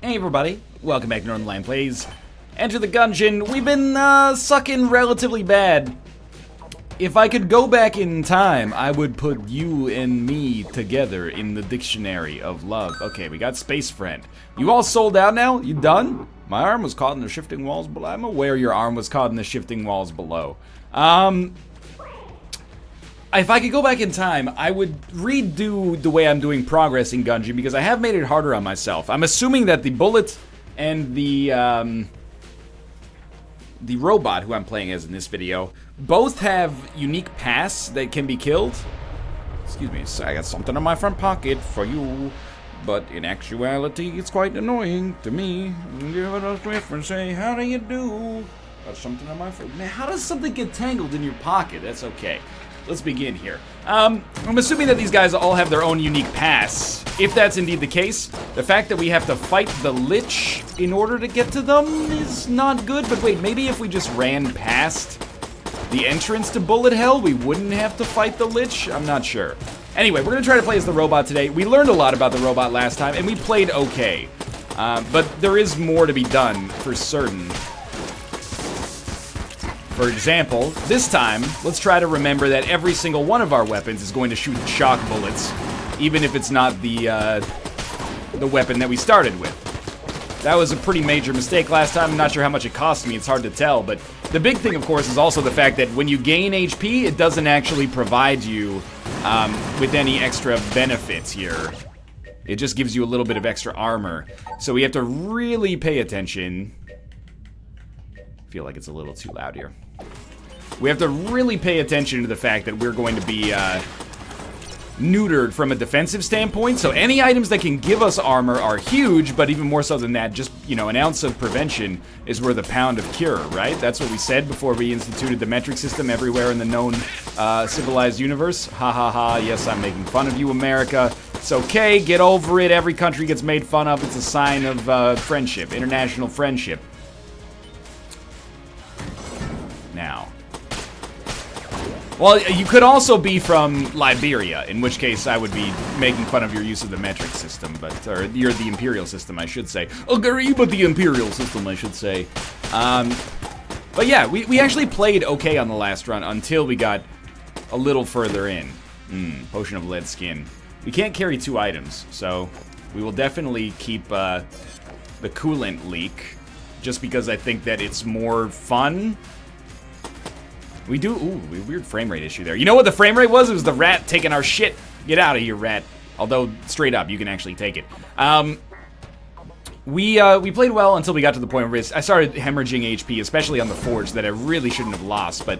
Hey everybody, welcome back to Northernlion Plays. Enter the Gungeon. We've been sucking relatively bad. If I could go back in time, I would put you and me together in the dictionary of love. Okay, we got Space Friend. You all sold out now? You done? My arm was caught in the shifting walls below. I'm aware your arm was caught in the shifting walls below. If I could go back in time, I would redo the way I'm doing progress in Gungeon because I have made it harder on myself. I'm assuming that the bullet and the robot who I'm playing as in this video both have unique paths that can be killed. Excuse me, so I got something in my front pocket for you, but in actuality, it's quite annoying to me. Give it a swift and say, how do you do? Got something in my front. Man, how does something get tangled in your pocket? That's okay. Let's begin here. I'm assuming that these guys all have their own unique paths. If that's indeed the case, the fact that we have to fight the Lich in order to get to them is not good. But wait, maybe if we just ran past the entrance to Bullet Hell, we wouldn't have to fight the Lich? I'm not sure. Anyway, we're gonna try to play as the robot today. We learned a lot about the robot last time, and we played okay. But there is more to be done, for certain. For example, this time, let's try to remember that every single one of our weapons is going to shoot shock bullets, even if it's not the weapon that we started with. That was a pretty major mistake last time. I'm not sure how much it cost me. It's hard to tell, but the big thing, of course, is also the fact that when you gain HP, it doesn't actually provide you with any extra benefits here. It just gives you a little bit of extra armor. So we have to really pay attention. I feel like it's a little too loud here. We have to really pay attention to the fact that we're going to be neutered from a defensive standpoint. So any items that can give us armor are huge, but even more so than that, just, you know, an ounce of prevention is worth a pound of cure, right? That's what we said before we instituted the metric system everywhere in the known civilized universe. Ha ha ha, yes, I'm making fun of you, America. It's okay, get over it. Every country gets made fun of. It's a sign of friendship, international friendship. Now. Well, you could also be from Liberia, in which case I would be making fun of your use of the metric system, or you're the imperial system, I should say. But the imperial system, I should say. But yeah, we actually played okay on the last run until we got a little further in. Potion of lead skin. We can't carry 2 items, so we will definitely keep the coolant leak, just because I think that it's more fun. We do, weird frame rate issue there. You know what the frame rate was? It was the rat taking our shit. Get out of here, rat. Although, straight up, you can actually take it. We played well until we got to the point where I started hemorrhaging HP, especially on the Forge, that I really shouldn't have lost. But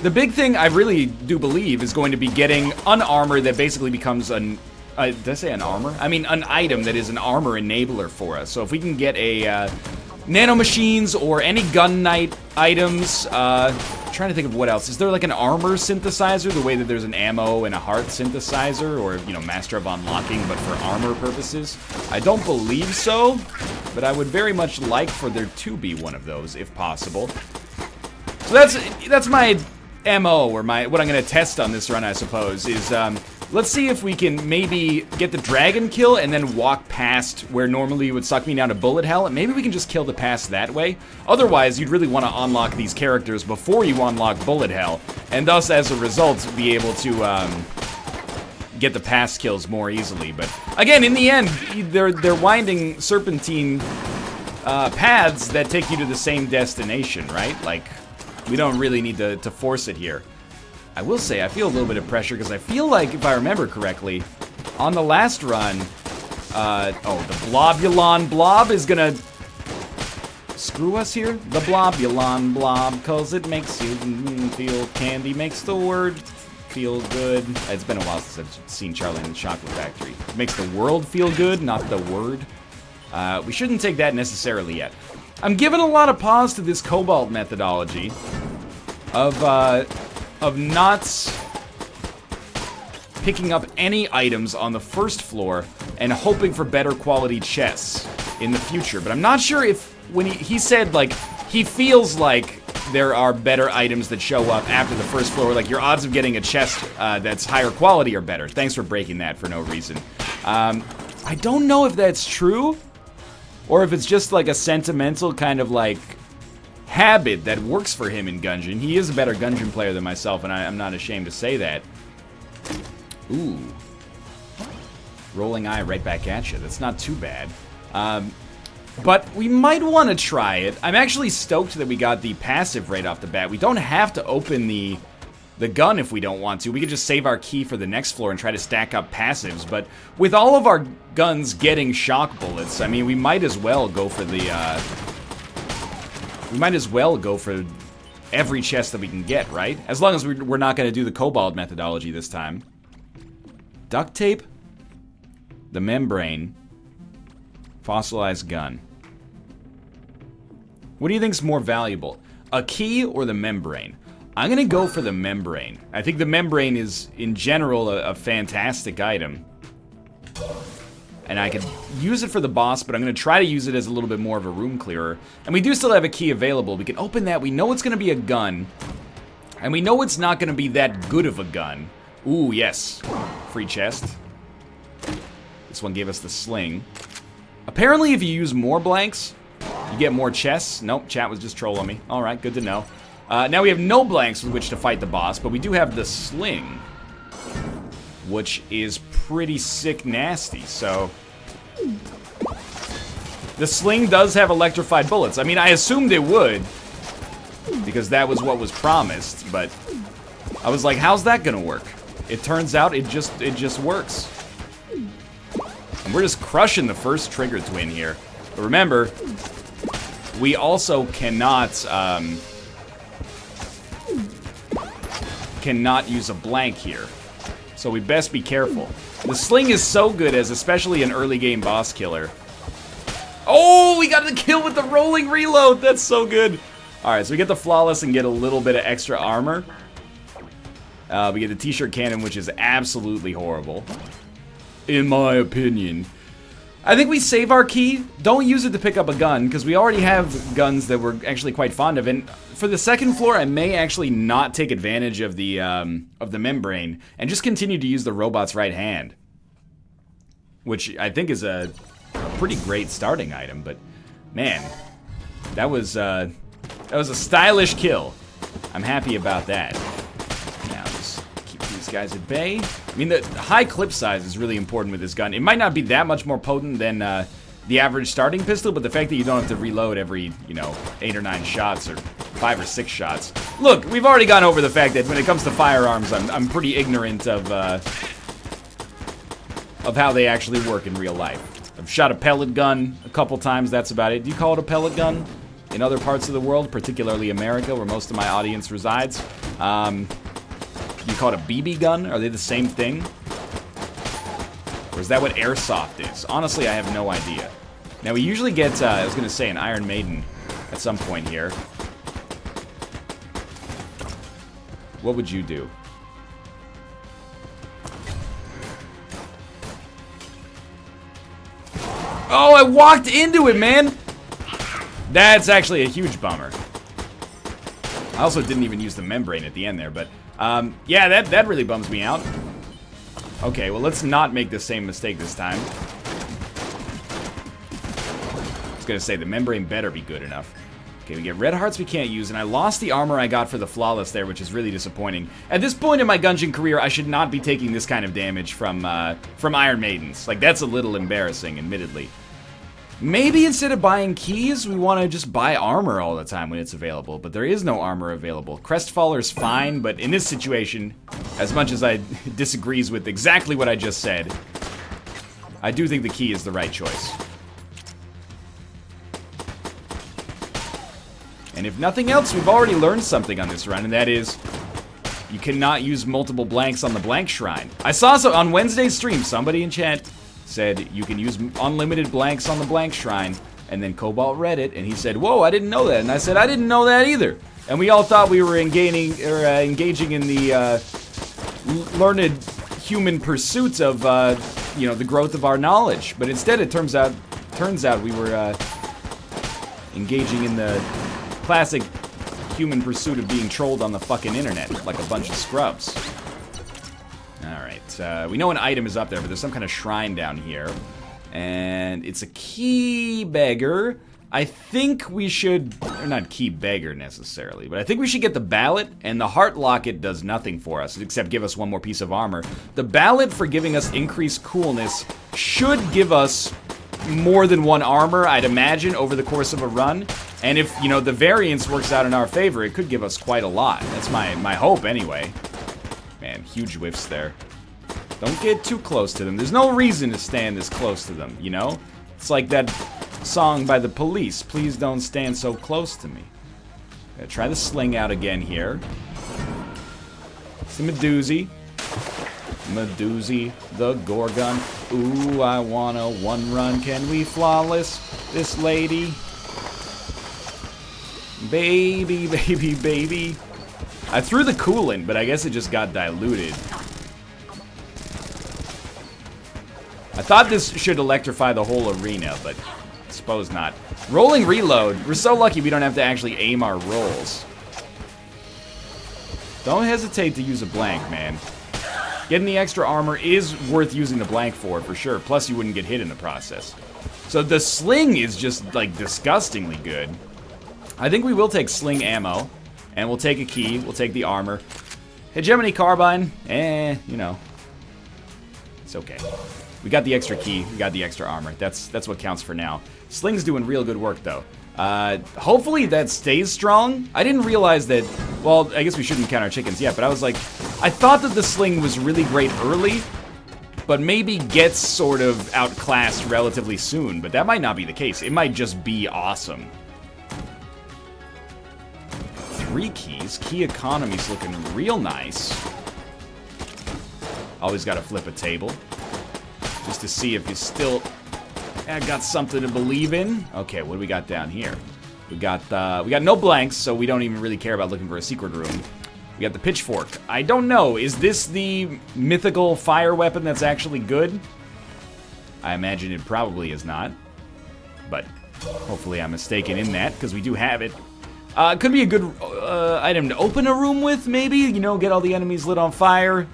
the big thing I really do believe is going to be getting an armor that basically becomes an... did I say an armor? I mean, an item that is an armor enabler for us. So if we can get a... nanomachines or any gun knight items. I'm trying to think of what else. Is there like an armor synthesizer, the way that there's an ammo and a heart synthesizer, or, you know, master of unlocking, but for armor purposes? I don't believe so, but I would very much like for there to be one of those, if possible. So that's my MO, or what I'm gonna test on this run, I suppose, is let's see if we can maybe get the dragon kill and then walk past where normally you would suck me down to Bullet Hell, and maybe we can just kill the pass that way. Otherwise, you'd really want to unlock these characters before you unlock Bullet Hell, and thus, as a result, be able to get the pass kills more easily. But again, in the end, they're winding serpentine paths that take you to the same destination, right? Like, we don't really need to force it here. I will say, I feel a little bit of pressure, because I feel like, if I remember correctly, on the last run, the Blobulon Blob is gonna screw us here? The Blobulon Blob, cause it makes you feel candy, makes the word feel good. It's been a while since I've seen Charlie in the Chocolate Factory. It makes the world feel good, not the word. We shouldn't take that necessarily yet. I'm giving a lot of pause to this Cobalt methodology of not picking up any items on the first floor and hoping for better quality chests in the future. But I'm not sure if, when he said, like, he feels like there are better items that show up after the first floor, like your odds of getting a chest that's higher quality are better. Thanks for breaking that for no reason. I don't know if that's true. or if it's just like a sentimental kind of like habit that works for him in Gungeon. He is a better Gungeon player than myself, and I'm not ashamed to say that. Ooh. Rolling eye right back at you. That's not too bad. But we might want to try it. I'm actually stoked that we got the passive right off the bat. We don't have to open the gun if we don't want to. We could just save our key for the next floor and try to stack up passives. But with all of our guns getting shock bullets, I mean, we might as well go for the... we might as well go for every chest that we can get, right? As long as we're not going to do the Cobalt methodology this time. Duct tape, the membrane, fossilized gun. What do you think's more valuable? A key or the membrane? I'm going to go for the membrane. I think the membrane is, in general, a fantastic item. And I could use it for the boss, but I'm going to try to use it as a little bit more of a room clearer. And we do still have a key available. We can open that. We know it's going to be a gun. And we know it's not going to be that good of a gun. Ooh, yes. Free chest. This one gave us the sling. Apparently, if you use more blanks, you get more chests. Nope, chat was just trolling me. Alright, good to know. Now we have no blanks with which to fight the boss, but we do have the sling, which is pretty sick nasty, so... The sling does have electrified bullets. I mean, I assumed it would, because that was what was promised, but I was like, how's that gonna work? It turns out it just works. And we're just crushing the first trigger twin here. But remember, we also cannot use a blank here. So we best be careful. The sling is so good as especially an early game boss killer. Oh, we got the kill with the rolling reload. That's so good. All right, so we get the flawless and get a little bit of extra armor. We get the t-shirt cannon, which is absolutely horrible, in my opinion. I think we save our key. Don't use it to pick up a gun, because we already have guns that we're actually quite fond of. And for the second floor, I may actually not take advantage of the membrane and just continue to use the robot's right hand, which I think is a pretty great starting item. But man, that was a stylish kill. I'm happy about that. Now just keep these guys at bay. I mean, the high clip size is really important with this gun. It might not be that much more potent than the average starting pistol, but the fact that you don't have to reload every, 8 or 9 shots or 5 or 6 shots. Look, we've already gone over the fact that when it comes to firearms, I'm pretty ignorant of how they actually work in real life. I've shot a pellet gun a couple times, that's about it. Do you call it a pellet gun in other parts of the world, particularly America, where most of my audience resides? You call it a BB gun? Are they the same thing? Or is that what airsoft is? Honestly, I have no idea. Now, we usually get, I was going to say, an Iron Maiden at some point here. What would you do? Oh, I walked into it, man! That's actually a huge bummer. I also didn't even use the membrane at the end there, but... yeah, that really bums me out. Okay, well, let's not make the same mistake this time. I was gonna say, the membrane better be good enough. Okay, we get red hearts we can't use, and I lost the armor I got for the flawless there, which is really disappointing. At this point in my Gungeon career, I should not be taking this kind of damage from Iron Maidens. Like, that's a little embarrassing, admittedly. Maybe instead of buying keys, we want to just buy armor all the time when it's available, but there is no armor available. Crestfaller's fine, but in this situation, as much as I disagrees with exactly what I just said, I do think the key is the right choice. And if nothing else, we've already learned something on this run, and that is, you cannot use multiple blanks on the blank shrine. I saw on Wednesday's stream, somebody in chat said you can use unlimited blanks on the blank shrine, and then Cobalt read it, and he said, whoa, I didn't know that, and I said, I didn't know that either. And we all thought we were engaging in the learned human pursuits of, the growth of our knowledge. But instead, it turns out we were engaging in the classic human pursuit of being trolled on the fucking internet like a bunch of scrubs. Alright, we know an item is up there, but there's some kind of shrine down here. And it's a key beggar. I think we should, or not key beggar necessarily, but I think we should get the ballot, and the heart locket does nothing for us, except give us one more piece of armor. The ballot, for giving us increased coolness, should give us more than one armor, I'd imagine, over the course of a run. And if, you know, the variance works out in our favor, it could give us quite a lot. That's my hope, anyway. Man, huge whiffs there. Don't get too close to them. There's no reason to stand this close to them, you know? It's like that song by the Police, please don't stand so close to me. Gotta try the sling out again here. It's the Medoozy. Medoozy, the Gorgon. Ooh, I want a one run. Can we flawless this lady? Baby, baby, baby. I threw the coolant, but I guess it just got diluted. I thought this should electrify the whole arena, but I suppose not. Rolling reload. We're so lucky we don't have to actually aim our rolls. Don't hesitate to use a blank, man. Getting the extra armor is worth using the blank for sure. Plus, you wouldn't get hit in the process. So the sling is just, like, disgustingly good. I think we will take sling ammo, and we'll take a key. We'll take the armor. Hegemony carbine, you know, it's okay. We got the extra key, we got the extra armor. That's what counts for now. Sling's doing real good work, though. Hopefully that stays strong. I didn't realize that, well, I guess we shouldn't count our chickens yet, but I was like, I thought that the sling was really great early, but maybe gets sort of outclassed relatively soon, but that might not be the case. It might just be awesome. 3 keys. Key economy's looking real nice. Always gotta flip a table. Just to see if you still got something to believe in. Okay, what do we got down here? We got no blanks, so we don't even really care about looking for a secret room. We got the pitchfork. I don't know. Is this the mythical fire weapon that's actually good? I imagine it probably is not. But hopefully I'm mistaken in that, because we do have it. Could be a good item to open a room with, maybe. You know, get all the enemies lit on fire.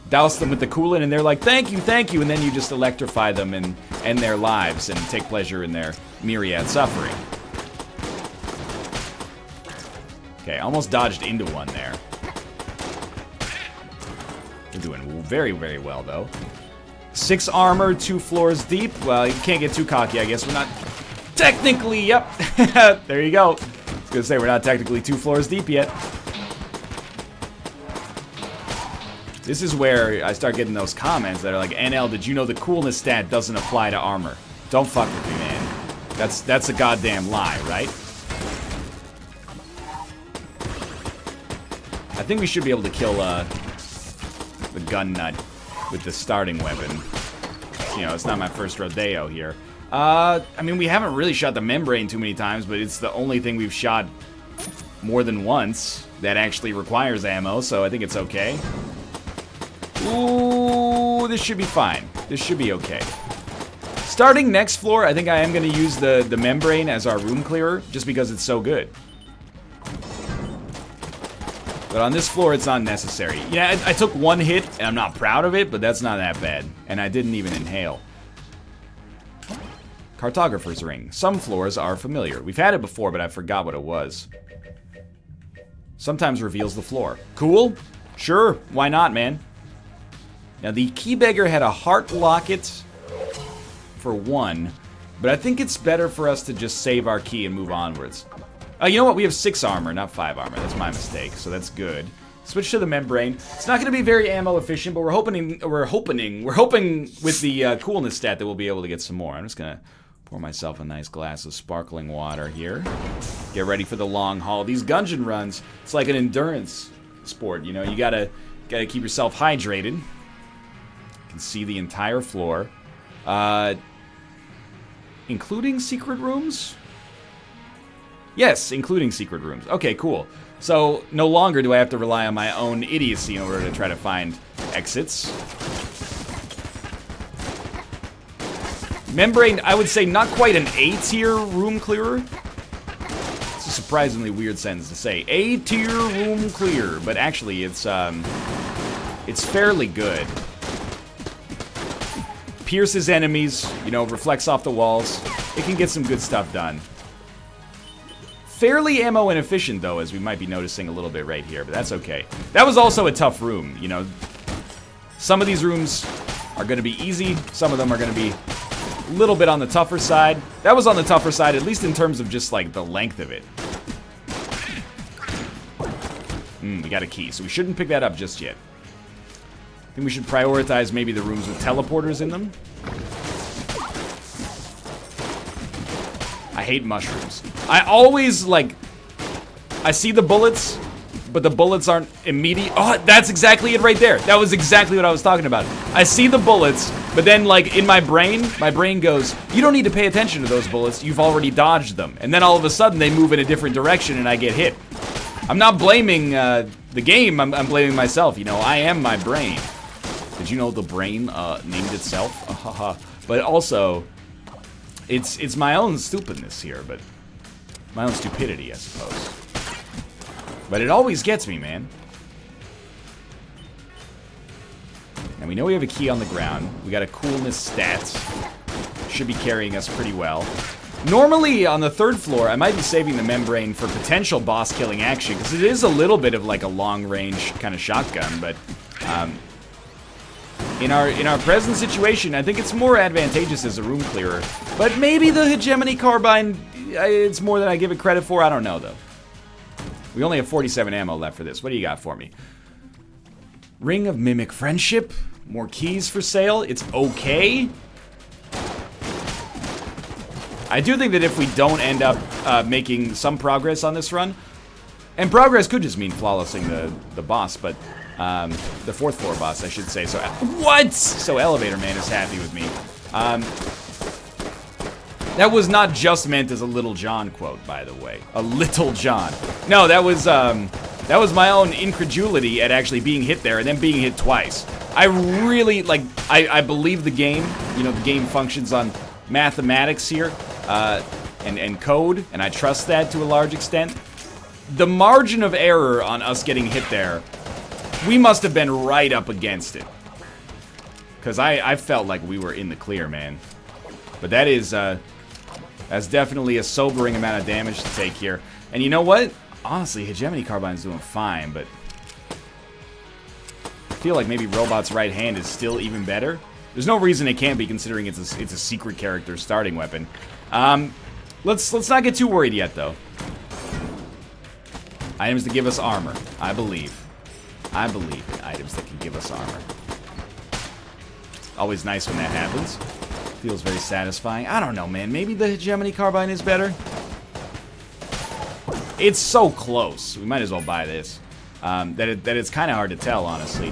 Douse them with the coolant, and they're like, thank you, and then you just electrify them and end their lives and take pleasure in their myriad suffering. Okay, almost dodged into one there. We're doing very, very well, though. 6 armor, 2 floors deep. Well, you can't get too cocky, I guess. We're not technically, yep. There you go. I was gonna say, we're not technically 2 floors deep yet. This is where I start getting those comments that are like, NL, did you know the coolness stat doesn't apply to armor? Don't fuck with me, man. That's a goddamn lie, right? I think we should be able to kill the gun nut with the starting weapon. You know, it's not my first rodeo here. I mean, we haven't really shot the membrane too many times, but it's the only thing we've shot more than once that actually requires ammo, so I think it's okay. Ooh, this should be fine. This should be okay. Starting next floor, I think I am going to use the membrane as our room clearer, just because it's so good. But on this floor, it's not necessary. Yeah, I took 1 hit, and I'm not proud of it, but that's not that bad. And I didn't even inhale. Cartographer's ring. Some floors are familiar. We've had it before, but I forgot what it was. Sometimes reveals the floor. Cool? Sure, why not, man? Now, the key beggar had a heart locket for 1, but I think it's better for us to just save our key and move onwards. You know what? We have 6 armor, not 5 armor. That's my mistake, so that's good. Switch to the membrane. It's not going to be very ammo efficient, but we're hoping with the coolness stat that we'll be able to get some more. I'm just going to pour myself a nice glass of sparkling water here. Get ready for the long haul. These Gungeon runs, it's like an endurance sport, you know? You gotta keep yourself hydrated. You can see the entire floor. Including secret rooms? Yes, including secret rooms. Okay, cool. So, no longer do I have to rely on my own idiocy in order to try to find exits. Membrane, I would say not quite an A-tier room clearer. It's a surprisingly weird sentence to say. A-tier room clear, but actually it's fairly good. pierces enemies, you know, reflects off the walls. It can get some good stuff done. Fairly ammo inefficient, though, as we might be noticing a little bit right here, but that's okay. That was also a tough room, you know. Some of these rooms are going to be easy. Some of them are going to be a little bit on the tougher side. That was on the tougher side, at least in terms of just, like, the length of it. We got a key, so we shouldn't pick that up just yet. I think we should prioritize maybe the rooms with teleporters in them. I hate mushrooms. I always, like, I see the bullets, but the bullets aren't immediate. Oh, that's exactly it right there. That was exactly what I was talking about. I see the bullets, but then, like, in my brain goes, you don't need to pay attention to those bullets. You've already dodged them. And then all of a sudden, they move in a different direction and I get hit. I'm not blaming the game. I'm blaming myself. You know, I am my brain. Did you know the brain named itself? But also, it's my own stupidness here, but my own stupidity, I suppose. But it always gets me, man. And we know we have a key on the ground. We got a coolness stats. Should be carrying us pretty well. Normally, on the third floor, I might be saving the membrane for potential boss-killing action, because it is a little bit of like a long-range kind of shotgun, but in our present situation, I think it's more advantageous as a room clearer. But maybe the hegemony carbine, it's more than I give it credit for. I don't know, though. We only have 47 ammo left for this. What do you got for me? Ring of Mimic Friendship. More keys for sale. It's okay. I do think that if we don't end up making some progress on this run, and progress could just mean flawlessing the boss, but the fourth floor boss, I should say. So what? So Elevator Man is happy with me. That was not just meant as a Little John quote, by the way. A Little John. No, that was my own incredulity at actually being hit there and then being hit twice. I really, like, I believe the game. You know, the game functions on mathematics here and code, and I trust that to a large extent. The margin of error on us getting hit there, we must have been right up against it. Because I felt like we were in the clear, man. But that is, that's definitely a sobering amount of damage to take here. And you know what? Honestly, Hegemony Carbine's doing fine, but I feel like maybe Robot's right hand is still even better. There's no reason it can't be, considering it's a secret character starting weapon. Let's not get too worried yet, though. Items that give us armor. I believe in items that can give us armor. Always nice when that happens. Feels very satisfying. I don't know, man. Maybe the Hegemony Carbine is better? It's so close. We might as well buy this. That it's kind of hard to tell, honestly.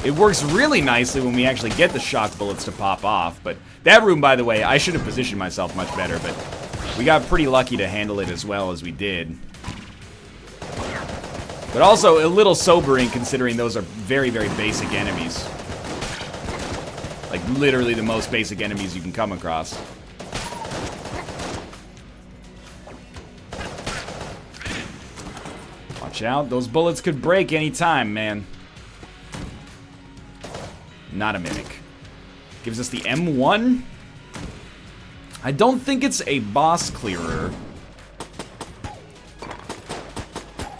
It works really nicely when we actually get the shock bullets to pop off, but that room, by the way, I should have positioned myself much better, but we got pretty lucky to handle it as well as we did. But also a little sobering, considering those are very, very basic enemies. Like, literally the most basic enemies you can come across. Watch out, those bullets could break any time, man. Not a mimic. Gives us the M1. I don't think it's a boss clearer.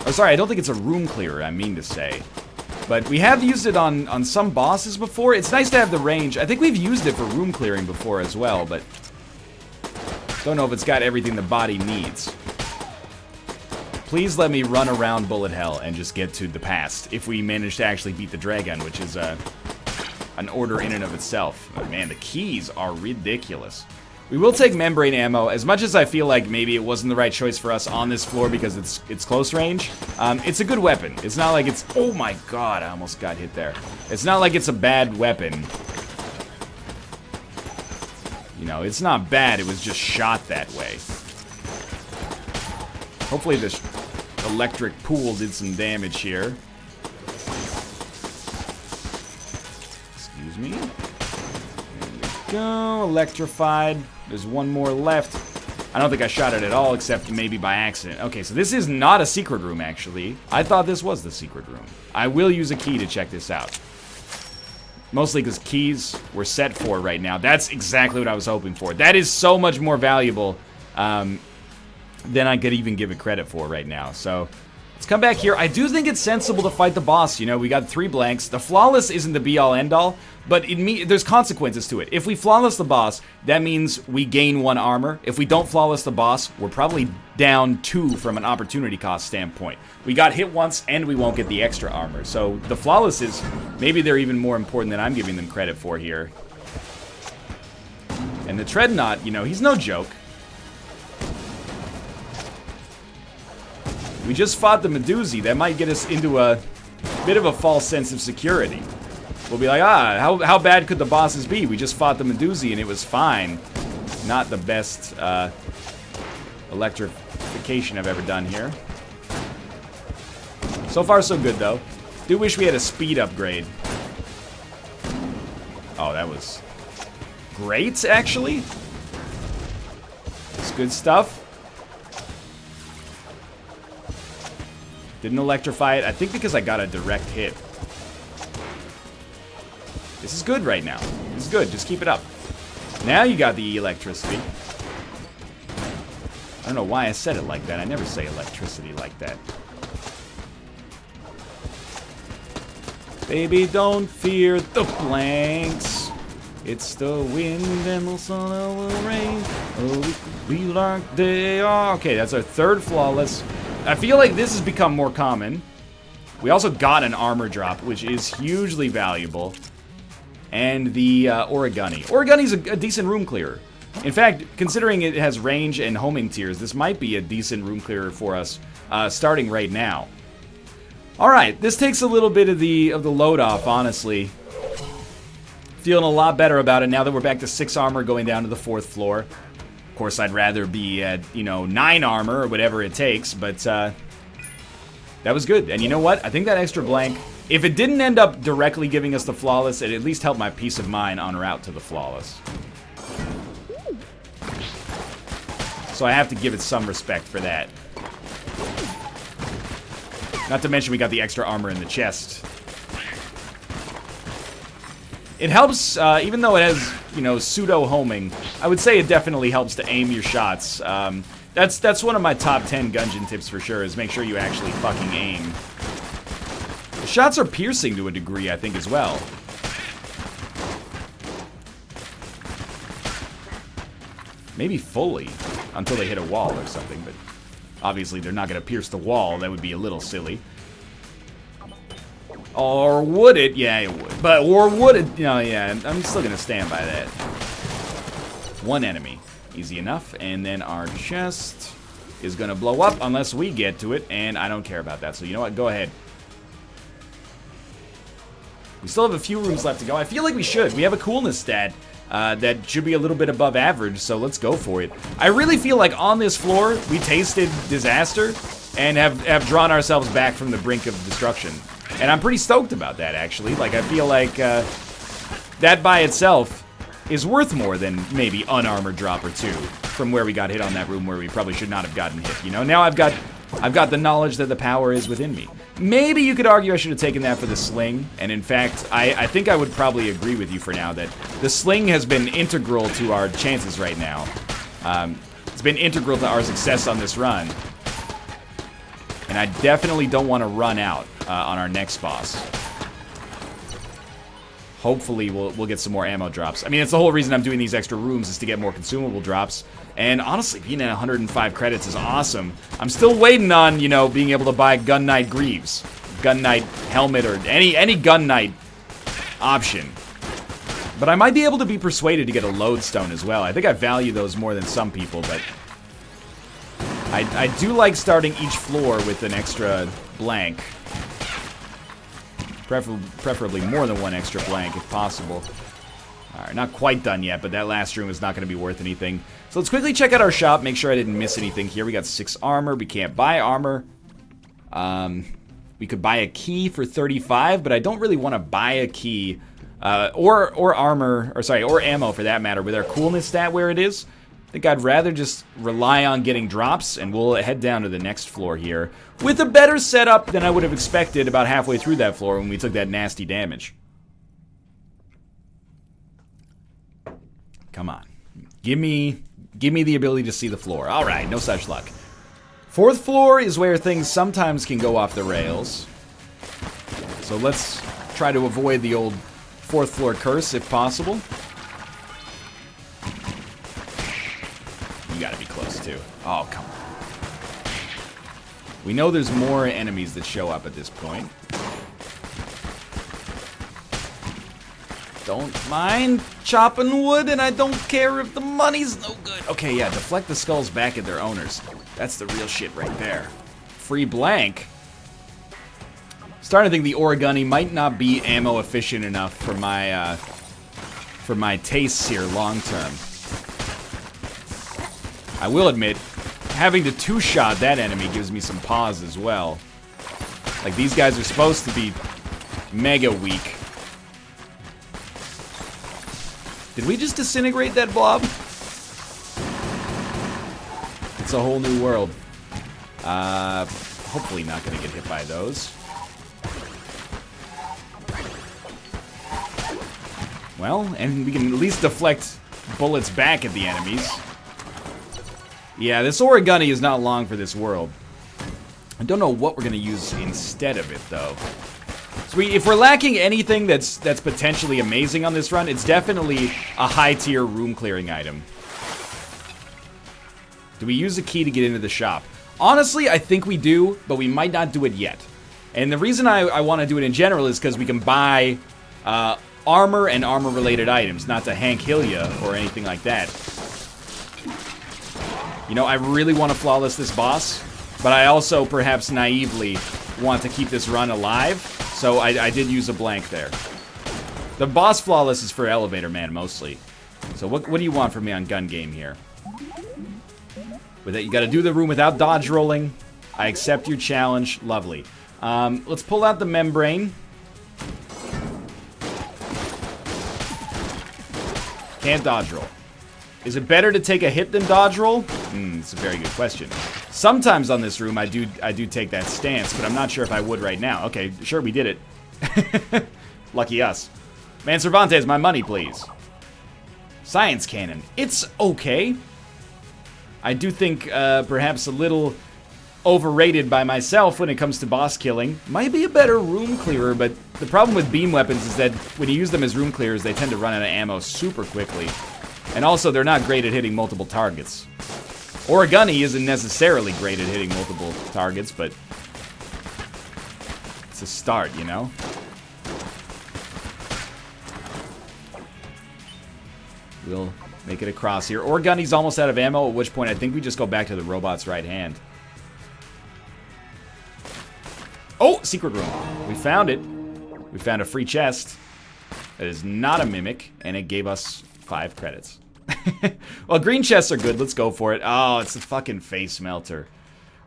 Oh, sorry, I don't think it's a room clearer, I mean to say. But we have used it on some bosses before. It's nice to have the range. I think we've used it for room clearing before as well, but don't know if it's got everything the body needs. Please let me run around bullet hell and just get to the past if we manage to actually beat the dragon, which is an order in and of itself. But man, the keys are ridiculous. We will take membrane ammo. As much as I feel like maybe it wasn't the right choice for us on this floor because it's close range, it's a good weapon. It's not like it's... Oh my god, I almost got hit there. It's not like it's a bad weapon. You know, it's not bad. It was just shot that way. Hopefully this electric pool did some damage here. Excuse me. There we go. Electrified. There's one more left. I don't think I shot it at all, except maybe by accident. Okay, so this is not a secret room, actually. I thought this was the secret room. I will use a key to check this out. Mostly because keys we're set for right now. That's exactly what I was hoping for. That is so much more valuable than I could even give it credit for right now. So let's come back here. I do think it's sensible to fight the boss. You know, we got 3 blanks. The flawless isn't the be-all, end-all, but there's consequences to it. If we flawless the boss, that means we gain 1 armor. If we don't flawless the boss, we're probably down 2 from an opportunity cost standpoint. We got hit once, and we won't get the extra armor. So the flawlesses, maybe they're even more important than I'm giving them credit for here. And the Dreadnought, you know, he's no joke. We just fought the Medusi. That might get us into a bit of a false sense of security. We'll be like, how bad could the bosses be? We just fought the Medusi and it was fine. Not the best electrification I've ever done here. So far, so good, though. Do wish we had a speed upgrade. Oh, that was great, actually. It's good stuff. Didn't electrify it. I think because I got a direct hit. This is good right now. This is good. Just keep it up. Now you got the electricity. I don't know why I said it like that. I never say electricity like that. Baby, don't fear the blanks. It's the wind and the sun and the rain. Oh, we be like they are. Okay, that's our 3rd flawless. I feel like this has become more common. We also got an armor drop, which is hugely valuable. And the Origami. Origani's a decent room clearer. In fact, considering it has range and homing tiers, this might be a decent room clearer for us starting right now. Alright, this takes a little bit of the load off, honestly. Feeling a lot better about it now that we're back to 6 armor going down to the 4th floor. Of course, I'd rather be at, you know, 9 armor or whatever it takes, but that was good. And you know what? I think that extra blank, if it didn't end up directly giving us the flawless, it at least helped my peace of mind en route to the flawless. So I have to give it some respect for that. Not to mention we got the extra armor in the chest. It helps, even though it has, you know, pseudo-homing, I would say it definitely helps to aim your shots. That's one of my top 10 Gungeon tips for sure, is make sure you actually fucking aim. The shots are piercing to a degree, I think, as well. Maybe fully, until they hit a wall or something, but obviously they're not going to pierce the wall. That would be a little silly. Or would it? Yeah, it would. But, or would it? No, yeah, I'm still going to stand by that. 1 enemy. Easy enough. And then our chest is going to blow up unless we get to it, and I don't care about that. So, you know what? Go ahead. We still have a few rooms left to go. I feel like we should. We have a coolness stat that should be a little bit above average, so let's go for it. I really feel like on this floor, we tasted disaster and have drawn ourselves back from the brink of destruction. And I'm pretty stoked about that, actually. Like, I feel like that by itself is worth more than maybe an armor drop or 2 from where we got hit on that room where we probably should not have gotten hit, you know? Now I've got the knowledge that the power is within me. Maybe you could argue I should have taken that for the sling, and in fact, I think I would probably agree with you for now that the sling has been integral to our chances right now. It's been integral to our success on this run. And I definitely don't want to run out on our next boss. Hopefully we'll get some more ammo drops. I mean, it's the whole reason I'm doing these extra rooms is to get more consumable drops. And honestly, being at 105 credits is awesome. I'm still waiting on, you know, being able to buy Gun Knight Greaves, Gun Knight Helmet, or any Gun Knight option. But I might be able to be persuaded to get a Lodestone as well. I think I value those more than some people, but I do like starting each floor with an extra blank. Preferably more than 1 extra blank if possible. Alright, not quite done yet, but that last room is not going to be worth anything. So let's quickly check out our shop, make sure I didn't miss anything here. We got 6 armor, we can't buy armor. We could buy a key for 35, but I don't really want to buy a key, or armor, or sorry, or ammo for that matter, with our coolness stat where it is. think I'd rather just rely on getting drops, and we'll head down to the next floor here with a better setup than I would have expected about halfway through that floor when we took that nasty damage. Come on. Give me the ability to see the floor. Alright, no such luck. 4th floor is where things sometimes can go off the rails. So let's try to avoid the old 4th floor curse if possible. You gotta be close too. Oh, come on. We know there's more enemies that show up at this point. Don't mind chopping wood, and I don't care if the money's no good. Okay, yeah, deflect the skulls back at their owners. That's the real shit right there. Free blank. Starting to think the Origami might not be ammo efficient enough for my tastes here long term. I will admit, having to 2-shot that enemy gives me some pause as well. Like, these guys are supposed to be mega weak. Did we just disintegrate that blob? It's a whole new world. Hopefully not gonna get hit by those. Well, and we can at least deflect bullets back at the enemies. Yeah, this Origami is not long for this world. I don't know what we're gonna use instead of it, though. So if we're lacking anything that's potentially amazing on this run, it's definitely a high-tier room-clearing item. Do we use a key to get into the shop? Honestly, I think we do, but we might not do it yet. And the reason I want to do it in general is because we can buy armor and armor-related items, not to Hank Hill ya or anything like that. You know, I really want to flawless this boss, but I also, perhaps naively, want to keep this run alive, so I did use a blank there. The boss flawless is for Elevator Man, mostly. So what do you want from me on gun game here? With that, you gotta do the room without dodge rolling. I accept your challenge. Lovely. Let's pull out the membrane. Can't dodge roll. Is it better to take a hit than dodge roll? It's a very good question. Sometimes on this room I do take that stance, but I'm not sure if I would right now. Okay, sure, we did it. Lucky us. Man Cervantes, my money, please. Science cannon. It's okay. I do think perhaps a little overrated by myself when it comes to boss killing. Might be a better room clearer, but the problem with beam weapons is that when you use them as room clearers, they tend to run out of ammo super quickly. And also, they're not great at hitting multiple targets. Origami isn't necessarily great at hitting multiple targets, but it's a start, you know? We'll make it across here. Origami's almost out of ammo, at which point I think we just go back to the robot's right hand. Oh, secret room. We found it. We found a free chest. That is not a mimic, and it gave us 5 credits. Well, green chests are good. Let's go for it. Oh, it's a fucking face melter.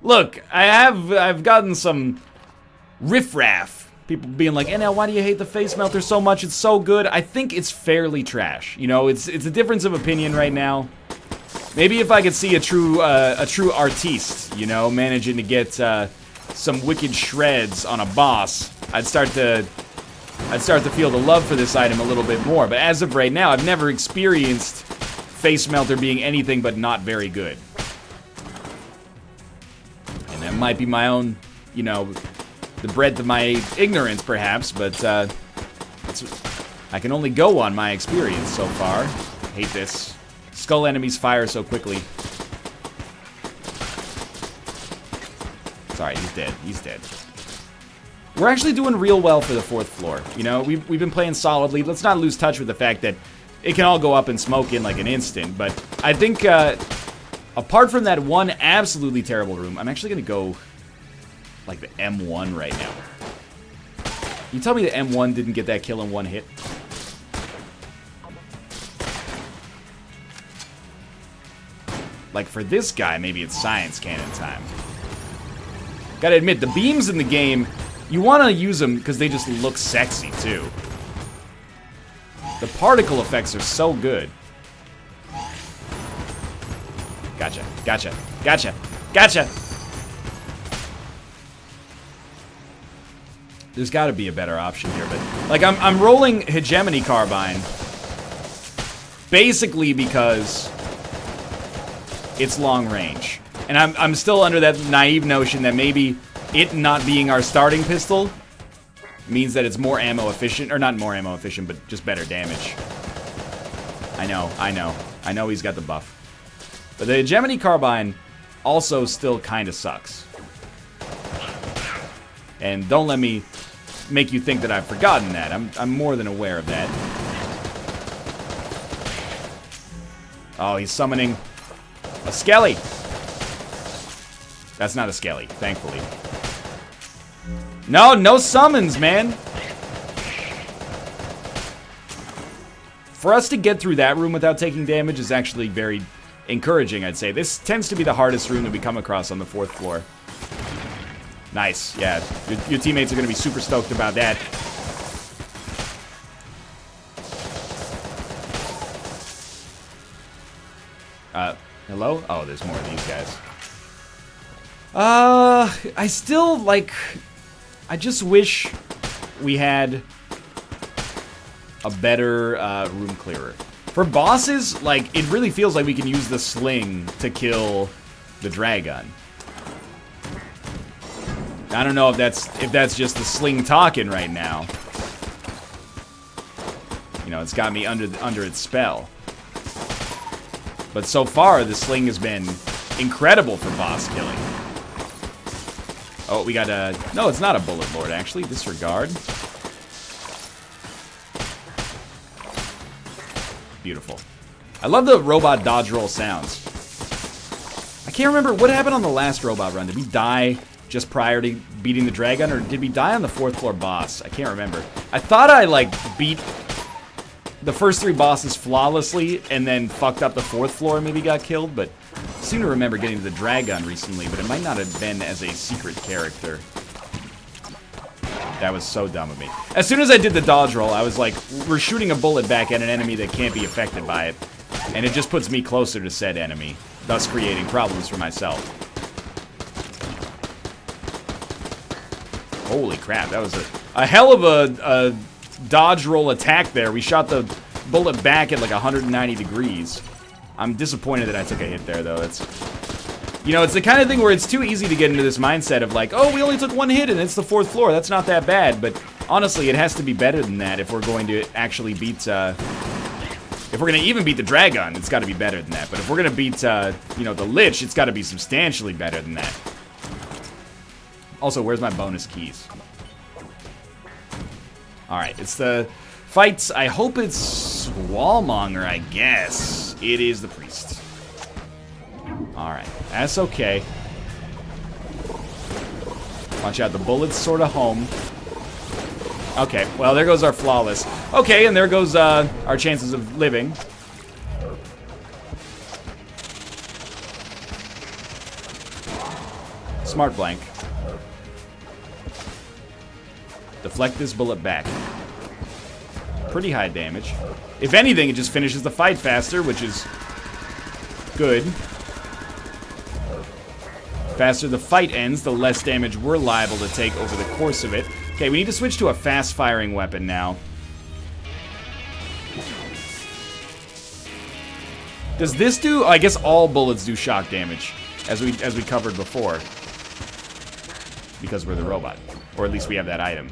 Look, I've gotten some riffraff. People being like, "Hey, now, why do you hate the face melter so much? It's so good." I think it's fairly trash. You know, it's a difference of opinion right now. Maybe if I could see a true artiste, you know, managing to get some wicked shreds on a boss, I'd start to feel the love for this item a little bit more. But as of right now, I've never experienced face melter being anything but not very good. And that might be my own, you know, the breadth of my ignorance, perhaps, but I can only go on my experience so far. Hate this. Skull enemies fire so quickly. Sorry, he's dead. He's dead. We're actually doing real well for the 4th floor. You know, we've been playing solidly. Let's not lose touch with the fact that it can all go up in smoke in like an instant. But I think, apart from that one absolutely terrible room, I'm actually going to go like the M1 right now. You tell me the M1 didn't get that kill in one hit? Like for this guy, maybe it's science cannon time. Gotta admit, the beams in the game, you want to use them because they just look sexy, too. The particle effects are so good. Gotcha. Gotcha. Gotcha. Gotcha. There's got to be a better option here, but like I'm rolling Hegemony Carbine basically because it's long range, and I'm still under that naive notion that maybe it not being our starting pistol means that it's more ammo efficient, or not more ammo efficient, but just better damage. I know he's got the buff, but the Hegemony Carbine also still kind of sucks. And don't let me make you think that I've forgotten that. I'm more than aware of that. Oh, he's summoning a Skelly. That's not a Skelly, thankfully. No summons, man. For us to get through that room without taking damage is actually very encouraging, I'd say. This tends to be the hardest room that we come across on the 4th floor. Nice, yeah. Your teammates are going to be super stoked about that. Hello? Oh, there's more of these guys. I still, like... I just wish we had a better room clearer. For bosses, like, it really feels like we can use the sling to kill the dragon. I don't know if that's just the sling talking right now. You know, it's got me under its spell. But so far, the sling has been incredible for boss killing. Oh, we got a... No, it's not a bullet lord, actually. Disregard. Beautiful. I love the robot dodge roll sounds. I can't remember what happened on the last robot run. Did we die just prior to beating the dragon, or did we die on the 4th floor boss? I can't remember. I thought I, like, beat the first 3 bosses flawlessly and then fucked up the 4th floor and maybe got killed, but I seem to remember getting to the dragon recently, but it might not have been as a secret character. That was so dumb of me. As soon as I did the dodge roll, I was like, we're shooting a bullet back at an enemy that can't be affected by it, and it just puts me closer to said enemy, thus creating problems for myself. Holy crap, that was a hell of a dodge roll attack there. We shot the bullet back at like 190 degrees. I'm disappointed that I took a hit there, though. It's, you know, it's the kind of thing where it's too easy to get into this mindset of like, oh, we only took 1 hit and it's the 4th floor. That's not that bad. But honestly, it has to be better than that if we're going to actually beat, if we're going to even beat the dragon, it's got to be better than that. But if we're going to beat, you know, the Lich, it's got to be substantially better than that. Also, where's my bonus keys? Alright, it's the fights. I hope it's Wallmonger, I guess. It is the priest. Alright, that's okay. Watch out, the bullet's sort of home. Okay, well, there goes our flawless. Okay, and there goes our chances of living. Smart blank. Deflect this bullet back. Pretty high damage. If anything, it just finishes the fight faster, which is good. Faster the fight ends, the less damage we're liable to take over the course of it. Okay, we need to switch to a fast-firing weapon now. Does this do... Oh, I guess all bullets do shock damage, as we covered before. Because we're the robot. Or at least we have that item.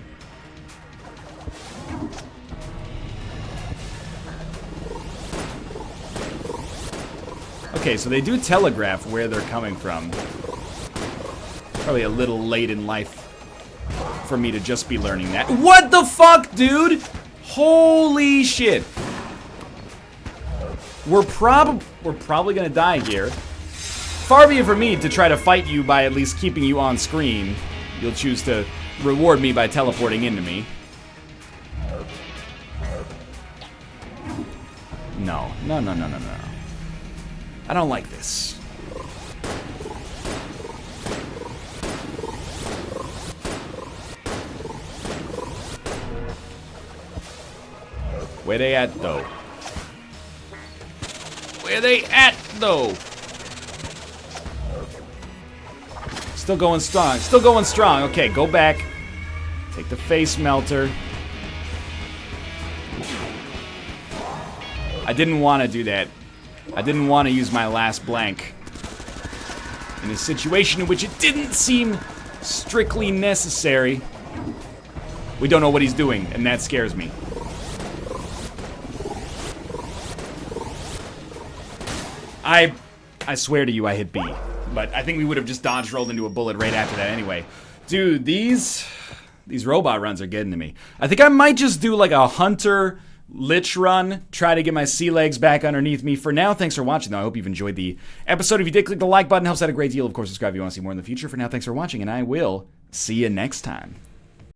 Okay, so they do telegraph where they're coming from. Probably a little late in life for me to just be learning that. What the fuck, dude? Holy shit. We're probably gonna die here. Far be it from me to try to fight you by at least keeping you on screen. You'll choose to reward me by teleporting into me. No. No, no, no, no, no. I don't like this. Where they at, though? Where they at, though? Still going strong. Still going strong. Okay, go back. Take the face melter. I didn't want to do that. I didn't want to use my last blank in a situation in which it didn't seem strictly necessary. We don't know what he's doing, and that scares me. I swear to you I hit B. But I think we would have just dodge rolled into a bullet right after that anyway. Dude, these robot runs are getting to me. I think I might just do like a hunter lich run, try to get my sea legs back underneath me. For now, thanks for watching though. I hope you've enjoyed the episode. If you did, click the like button, helps out a great deal. Of course, subscribe if you want to see more in the future. For now, thanks for watching, and I will see you next time.